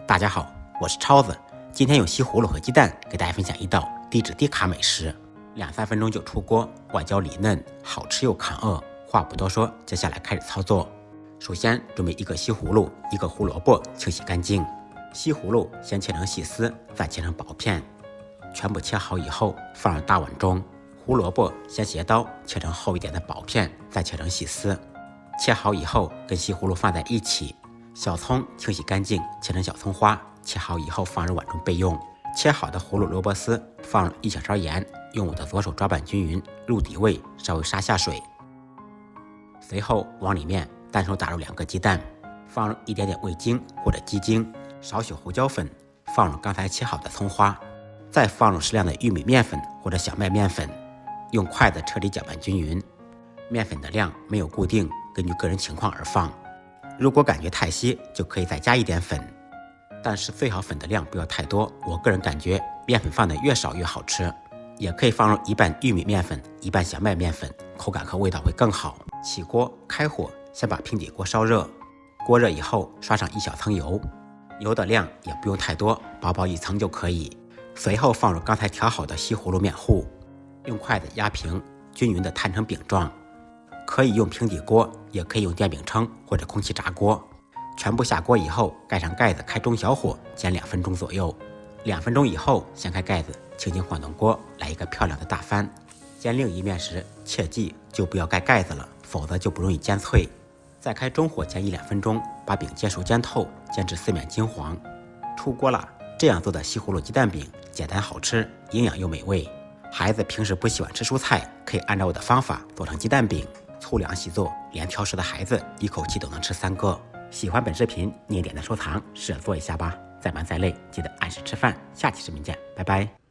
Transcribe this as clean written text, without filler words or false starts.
大家好，我是超子，今天用西葫芦和鸡蛋给大家分享一道低脂低卡美食，2-3分钟就出锅，外焦里嫩，好吃又抗饿。话不多说，接下来开始操作。首先准备一个西葫芦，一个胡萝卜，清洗干净。西葫芦先切成细丝，再切成薄片，全部切好以后放入大碗中。胡萝卜先斜刀切成厚一点的薄片，再切成细丝。切好以后跟西葫芦放在一起。小葱清洗干净，切成小葱花，切好以后放入碗中备用。切好的胡萝卜丝放入1小勺盐，用我的左手抓拌均匀，入底味，稍微杀下水。随后往里面单手打入2个鸡蛋，放入一点点味精或者鸡精，少许胡椒粉，放入刚才切好的葱花，再放入适量的玉米面粉或者小麦面粉，用筷子彻底搅拌均匀。面粉的量没有固定，根据个人情况而放。如果感觉太稀，就可以再加一点粉，但是最好粉的量不要太多。我个人感觉面粉放的越少越好吃，也可以放入一半玉米面粉，一半小麦面粉，口感和味道会更好。起锅开火，先把平底锅烧热，锅热以后刷上1小层油，油的量也不用太多，薄薄1层就可以。随后放入刚才调好的西葫芦面糊，用筷子压平，均匀的摊成饼状。可以用平底锅，也可以用电饼铛或者空气炸锅。全部下锅以后，盖上盖子，开中小火煎2分钟左右。2分钟以后，掀开盖子，轻轻晃动锅，来一个漂亮的大翻。煎另一面时，切记就不要盖盖子了，否则就不容易煎脆。再开中火煎1-2分钟，把饼煎熟煎透，煎至4面金黄。出锅了，这样做的西葫芦鸡蛋饼简单好吃，营养又美味。孩子平时不喜欢吃蔬菜，可以按照我的方法做成鸡蛋饼。粗粮细做，连挑食的孩子一口气都能吃3个。喜欢本视频，你也点赞收藏，试着做一下吧。再忙再累，记得按时吃饭。下期视频见，拜拜。